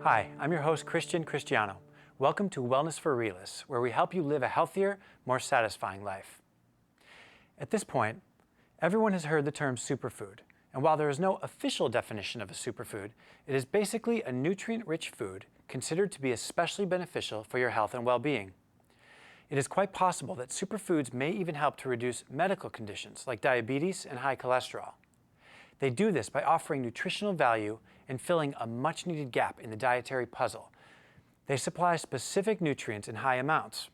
Hi, I'm your host, Christian Cristiano. Welcome to Wellness for Realists, where we help you live a healthier, more satisfying life. At this point, everyone has heard the term superfood, and while there is no official definition of a superfood, it is basically a nutrient-rich food considered to be especially beneficial for your health and well-being. It is quite possible that superfoods may even help to reduce medical conditions like diabetes and high cholesterol. They do this by offering nutritional value and filling a much-needed gap in the dietary puzzle. They supply specific nutrients in high amounts.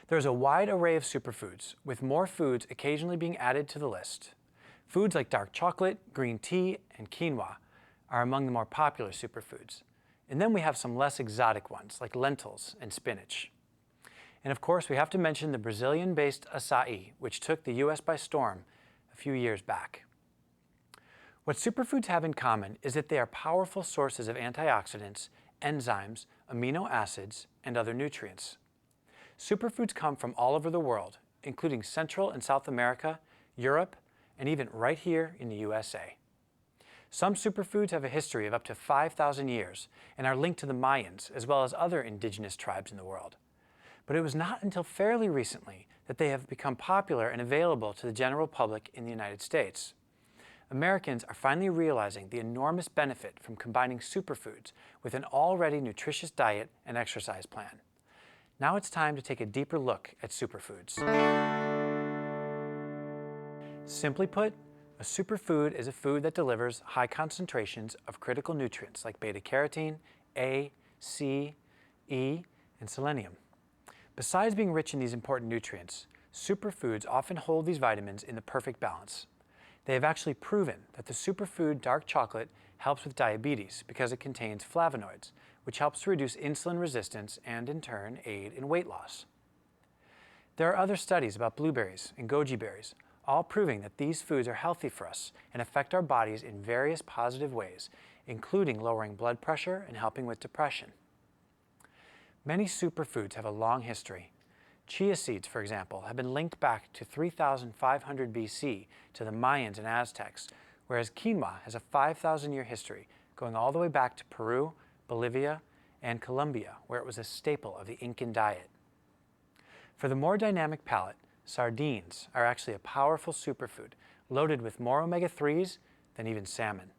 There is a wide array of superfoods, with more foods occasionally being added to the list. Foods like dark chocolate, green tea, and quinoa are among the more popular superfoods. And then we have some less exotic ones, like lentils and spinach. And of course, we have to mention the Brazilian-based acai, which took the US by storm a few years back. What superfoods have in common is that they are powerful sources of antioxidants, enzymes, amino acids, and other nutrients. Superfoods come from all over the world, including Central and South America, Europe, and even right here in the USA. Some superfoods have a history of up to 5,000 years and are linked to the Mayans, as well as other indigenous tribes in the world. But it was not until fairly recently that they have become popular and available to the general public in the United States. Americans are finally realizing the enormous benefit from combining superfoods with an already nutritious diet and exercise plan. Now it's time to take a deeper look at superfoods. Simply put, a superfood is a food that delivers high concentrations of critical nutrients like beta-carotene, A, C, E, and selenium. Besides being rich in these important nutrients, superfoods often hold these vitamins in the perfect balance. They have actually proven that the superfood dark chocolate helps with diabetes because it contains flavonoids, which helps to reduce insulin resistance and, in turn, aid in weight loss. There are other studies about blueberries and goji berries, all proving that these foods are healthy for us and affect our bodies in various positive ways, including lowering blood pressure and helping with depression. Many superfoods have a long history. Chia seeds, for example, have been linked back to 3,500 BC to the Mayans and Aztecs, whereas quinoa has a 5,000-year history, going all the way back to Peru, Bolivia, and Colombia, where it was a staple of the Incan diet. For the more dynamic palate, sardines are actually a powerful superfood, loaded with more omega-3s than even salmon.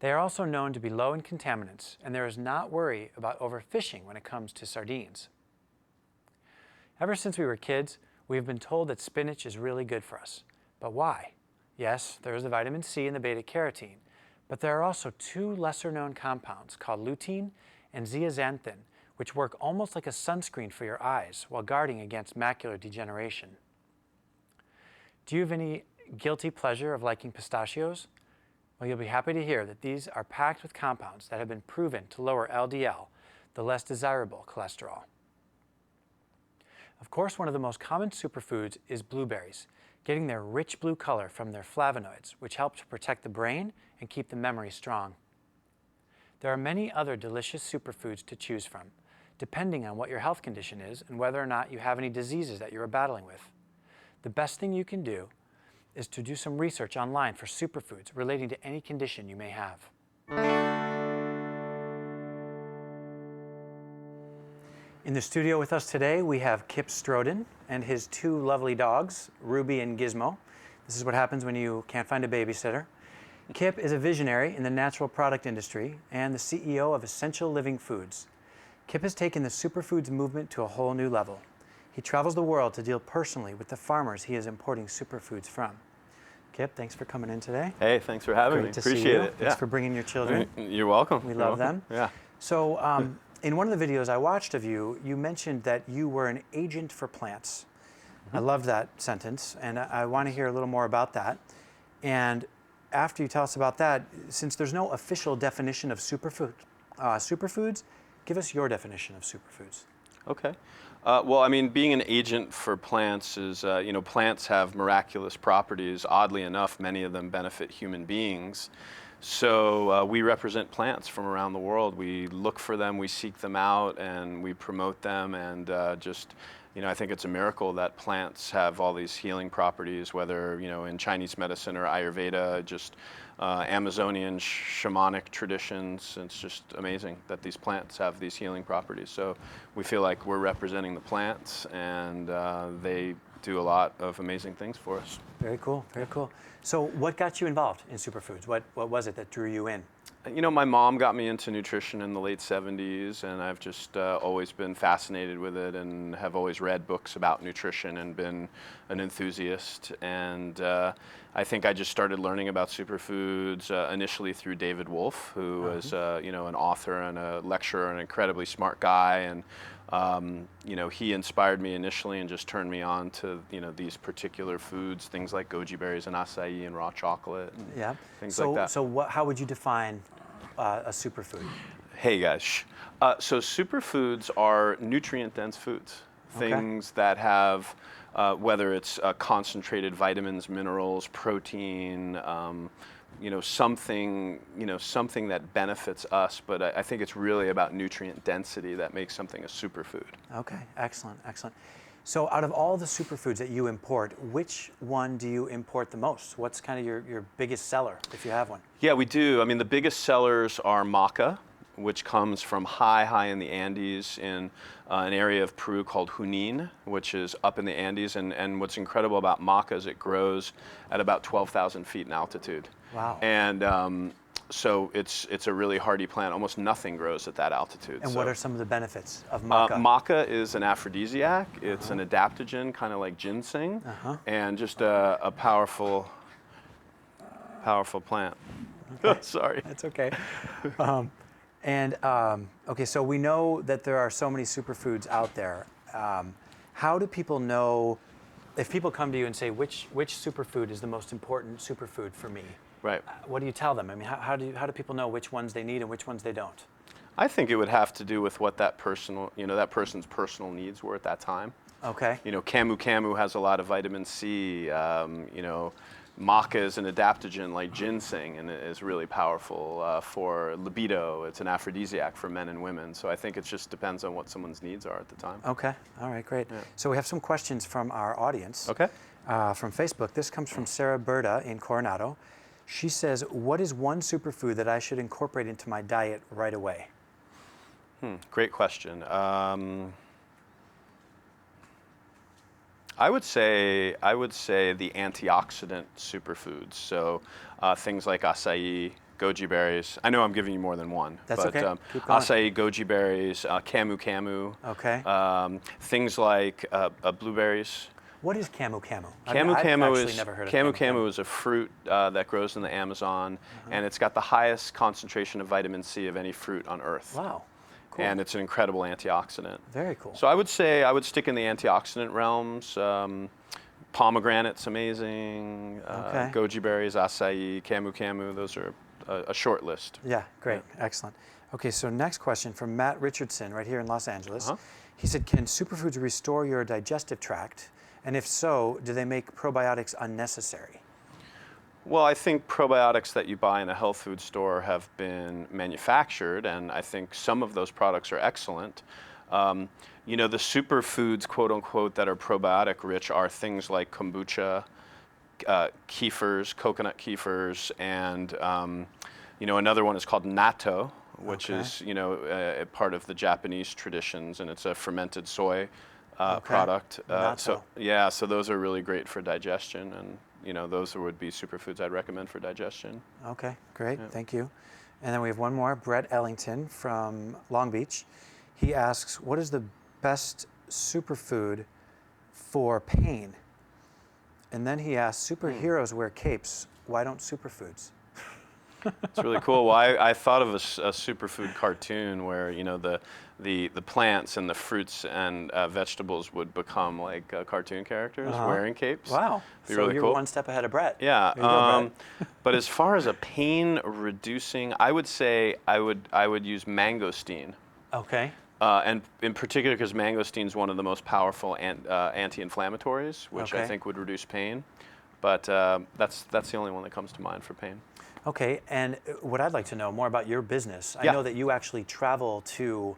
They are also known to be low in contaminants, and there is not worry about overfishing when it comes to sardines. Ever since we were kids, we have been told that spinach is really good for us. But why? Yes, there is the vitamin C and the beta-carotene, but there are also two lesser-known compounds called lutein and zeaxanthin, which work almost like a sunscreen for your eyes while guarding against macular degeneration. Do you have any guilty pleasure of liking pistachios? Well, you'll be happy to hear that these are packed with compounds that have been proven to lower LDL, the less desirable cholesterol. Of course, one of the most common superfoods is blueberries, getting their rich blue color from their flavonoids, which help to protect the brain and keep the memory strong. There are many other delicious superfoods to choose from, depending on what your health condition is and whether or not you have any diseases that you are battling with. The best thing you can do is to do some research online for superfoods relating to any condition you may have. In the studio with us today, we have Kipp Stroden and his two lovely dogs, Ruby and Gizmo. This is what happens when you can't find a babysitter. Kipp is a visionary in the natural product industry and the CEO of Essential Living Foods. Kipp has taken the superfoods movement to a whole new level. He travels the world to deal personally with the farmers he is importing superfoods from. Kipp, thanks for coming in today. Hey, thanks for having me. Great to Appreciate see you. it. Thanks for bringing your children. You're welcome. We love them. Yeah. So, in one of the videos I watched of you, you mentioned that you were an agent for plants. I love that sentence, and I want to hear a little more about that. And after you tell us about that, since there's no official definition of superfoods, give us your definition of superfoods. Okay. Well, I mean, being an agent for plants is, plants have miraculous properties. Oddly enough, many of them benefit human beings. So we represent plants from around the world. We look for them, we seek them out, and we promote them. And I think it's a miracle that plants have all these healing properties, whether in Chinese medicine or Ayurveda. Just Amazonian shamanic traditions. It's just amazing that these plants have these healing properties. So we feel like we're representing the plants, and they do a lot of amazing things for us. Very cool, very cool. So what got you involved in superfoods? What was it that drew you in? You know, my mom got me into nutrition in the late 70s, and I've just always been fascinated with it and have always read books about nutrition and been an enthusiast. And I think I just started learning about superfoods initially through David Wolfe, who was you know, an author and a lecturer, an incredibly smart guy. And you know, he inspired me initially and just turned me on to, you know, these particular foods, things like goji berries and acai and raw chocolate and things like that. So how would you define a superfood? Hey guys, so superfoods are nutrient-dense foods, things that have, whether it's concentrated vitamins, minerals, protein, you know, something that benefits us, but I think it's really about nutrient density that makes something a superfood. Okay, excellent, excellent. So out of all the superfoods that you import, which one do you import the most? What's kind of your biggest seller, if you have one? Yeah, we do. I mean, the biggest sellers are Maca, which comes from high in the Andes in an area of Peru called Junin, which is up in the Andes. And what's incredible about Maca is it grows at about 12,000 feet in altitude. Wow. And so it's a really hardy plant. Almost nothing grows at that altitude. And what are some of the benefits of maca? Maca is an aphrodisiac. It's an adaptogen, kind of like ginseng, and just a powerful plant. Okay. Sorry. That's okay. Okay, so we know that there are so many superfoods out there. How do people know, if people come to you and say, which superfood is the most important superfood for me? Right. What do you tell them? I mean, how do people know which ones they need and which ones they don't? I think it would have to do with what that person's personal needs were at that time. Okay. You know, Camu has a lot of vitamin C. You know, Maca is an adaptogen like ginseng, and it is really powerful for libido. It's an aphrodisiac for men and women. So I think it just depends on what someone's needs are at the time. Okay. All right, great. Yeah. So we have some questions from our audience. Okay. From Facebook. This comes from Sarah Berta in Coronado. She says, what is one superfood that I should incorporate into my diet right away? Great question. I would say the antioxidant superfoods. So things like acai, goji berries. I know I'm giving you more than one. That's but, okay. Keep going. Acai, goji berries, Camu. Okay. Things like blueberries. What is Camu? I've Camu never heard of Camu is a fruit that grows in the Amazon, and it's got the highest concentration of vitamin C of any fruit on Earth. Wow. Cool. And it's an incredible antioxidant. Very cool. So I would say I would stick in the antioxidant realms. Pomegranate's amazing. Goji berries, acai, Camu. Those are a short list. Yeah, great. Yeah. Excellent. Okay, so next question from Matt Richardson right here in Los Angeles. He said, can superfoods restore your digestive tract? And if so, do they make probiotics unnecessary? Well, I think probiotics that you buy in a health food store have been manufactured, and I think some of those products are excellent. You know, the superfoods, quote unquote, that are probiotic rich are things like kombucha, kefirs, coconut kefirs, and you know, another one is called natto, which is, you know, a part of the Japanese traditions, and it's a fermented soy product. So those are really great for digestion, and you know, those would be superfoods I'd recommend for digestion. Okay, great, thank you. And then we have one more, Brett Ellington from Long Beach. He asks, what is the best superfood for pain? And then he asks, superheroes wear capes, why don't superfoods? It's really cool. Well, I thought of a superfood cartoon where, you know, the plants and the fruits and vegetables would become like cartoon characters wearing capes. Wow. Be so really you're cool. one step ahead of Brett. Yeah. But as far as a pain reducing, I would say I would use mangosteen. Okay. And in particular, because mangosteen is one of the most powerful anti-inflammatories, which I think would reduce pain. But that's the only one that comes to mind for pain. Okay, and what I'd like to know more about your business. I know that you actually travel to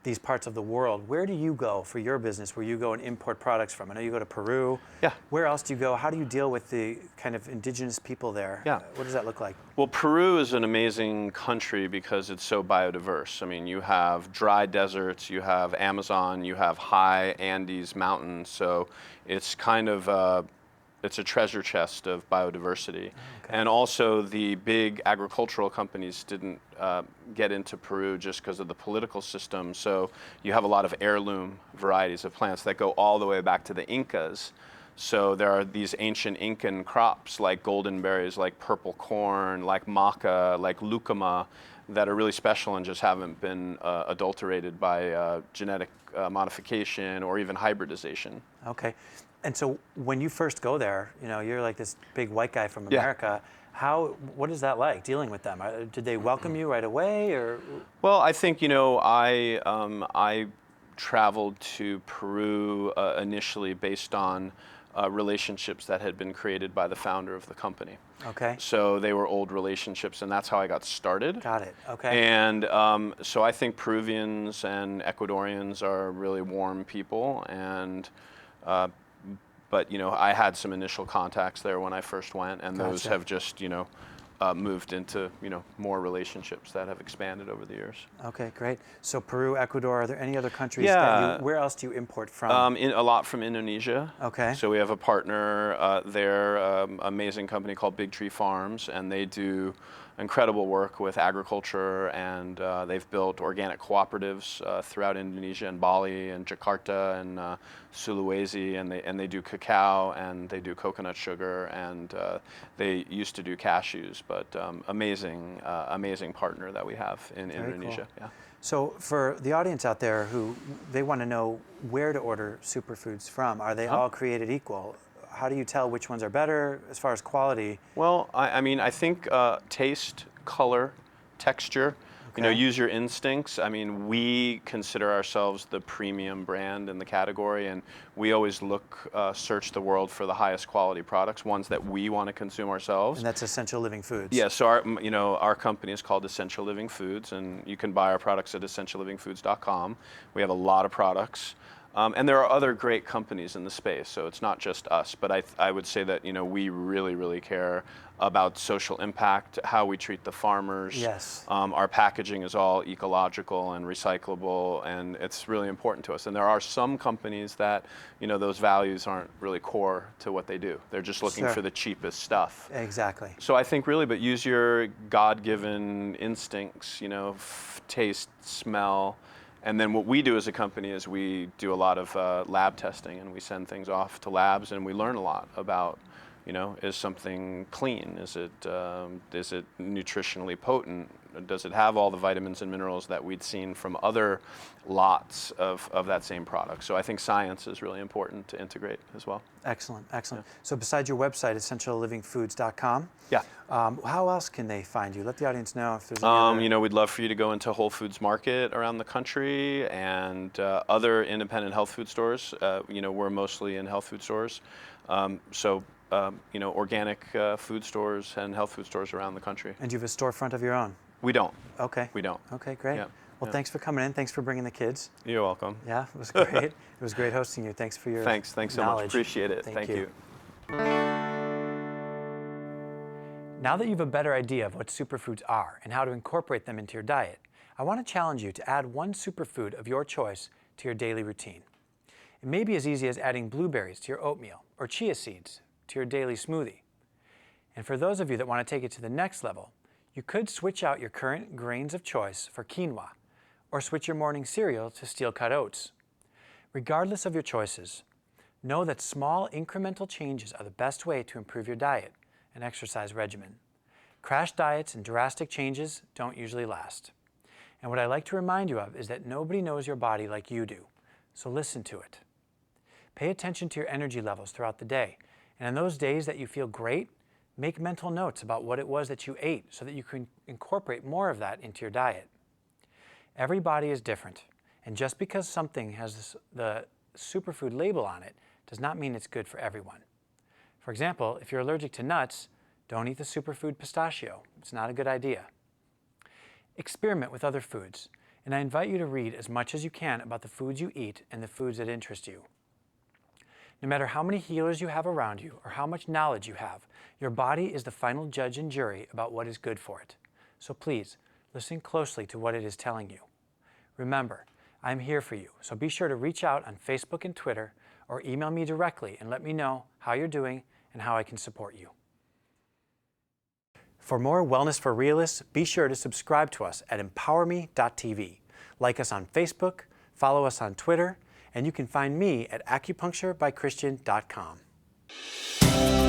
these parts of the world, where do you go for your business where you go and import products from? I know you go to Peru. Yeah. Where else do you go? How do you deal with the kind of indigenous people there? Yeah. What does that look like? Well, Peru is an amazing country because it's so biodiverse. I mean, you have dry deserts, you have Amazon, you have high Andes mountains, so it's kind of it's a treasure chest of biodiversity. Okay. And also the big agricultural companies didn't get into Peru just because of the political system. So you have a lot of heirloom varieties of plants that go all the way back to the Incas. So there are these ancient Incan crops like golden berries, like purple corn, like maca, like lucuma, that are really special and just haven't been adulterated by genetic modification or even hybridization. Okay. And so when you first go there, you know, you're like this big white guy from Yeah. America. What is that like dealing with them? Did they welcome you right away, or? Well, I think, you know, I traveled to Peru initially based on relationships that had been created by the founder of the company. Okay. So they were old relationships, and that's how I got started. Got it. Okay. And so I think Peruvians and Ecuadorians are really warm people, and but you know, I had some initial contacts there when I first went, and those Gotcha. have just, you know, moved into, you know, more relationships that have expanded over the years. Okay, great. So Peru, Ecuador, are there any other countries Yeah. where else do you import from? A lot from Indonesia. Okay. So we have a partner there, amazing company called Big Tree Farms, and they do incredible work with agriculture, and they've built organic cooperatives throughout Indonesia and Bali and Jakarta and Sulawesi, and they do cacao and they do coconut sugar, and they used to do cashews, but amazing partner that we have in Very Indonesia. cool. Yeah. So for the audience out there who they want to know where to order superfoods from, are they all created equal? How do you tell which ones are better as far as quality? Well, I mean, I think taste, color, texture, you know, Okay. use your instincts. I mean, we consider ourselves the premium brand in the category, and we always search the world for the highest quality products, ones that we want to consume ourselves. And that's Essential Living Foods. Yeah, so our company is called Essential Living Foods, and you can buy our products at essentiallivingfoods.com. We have a lot of products. And there are other great companies in the space, so it's not just us. But I would say that, you know, we really, really care about social impact, how we treat the farmers. Yes. Our packaging is all ecological and recyclable, and it's really important to us. And there are some companies that, you know, those values aren't really core to what they do. They're just looking Sure. for the cheapest stuff. Exactly. So I think really, but use your God-given instincts, you know, taste, smell. And then what we do as a company is we do a lot of lab testing, and we send things off to labs, and we learn a lot about, you know, is something clean? Is it nutritionally potent? Does it have all the vitamins and minerals that we'd seen from other lots of that same product? So I think science is really important to integrate as well. Excellent, excellent. Yeah. So besides your website, essentiallivingfoods.com, Yeah. How else can they find you? Let the audience know if there's any other... You know, we'd love for you to go into Whole Foods Market around the country and other independent health food stores. You know, we're mostly in health food stores. You know, organic food stores and health food stores around the country. And do you have a storefront of your own? We don't. Okay. We don't. Okay, great. Yeah. Well, thanks for coming in. Thanks for bringing the kids. You're welcome. Yeah, it was great. It was great hosting you. Thanks for your Thanks so knowledge. much. Appreciate it. Thank you. Now that you have a better idea of what superfoods are and how to incorporate them into your diet, I want to challenge you to add one superfood of your choice to your daily routine. It may be as easy as adding blueberries to your oatmeal or chia seeds to your daily smoothie. And for those of you that want to take it to the next level, you could switch out your current grains of choice for quinoa, or switch your morning cereal to steel-cut oats. Regardless of your choices, know that small incremental changes are the best way to improve your diet and exercise regimen. Crash diets and drastic changes don't usually last. And what I like to remind you of is that nobody knows your body like you do, so listen to it. Pay attention to your energy levels throughout the day, and on those days that you feel great, make mental notes about what it was that you ate so that you can incorporate more of that into your diet. Every body is different, and just because something has the superfood label on it does not mean it's good for everyone. For example, if you're allergic to nuts, don't eat the superfood pistachio. It's not a good idea. Experiment with other foods and I invite you to read as much as you can about the foods you eat and the foods that interest you. No matter how many healers you have around you or how much knowledge you have, your body is the final judge and jury about what is good for it. So please, listen closely to what it is telling you. Remember, I'm here for you, so be sure to reach out on Facebook and Twitter or email me directly and let me know how you're doing and how I can support you. For more Wellness for Realists, be sure to subscribe to us at emPOWERme.tv. Like us on Facebook, follow us on Twitter, and you can find me at acupuncturebychristian.com.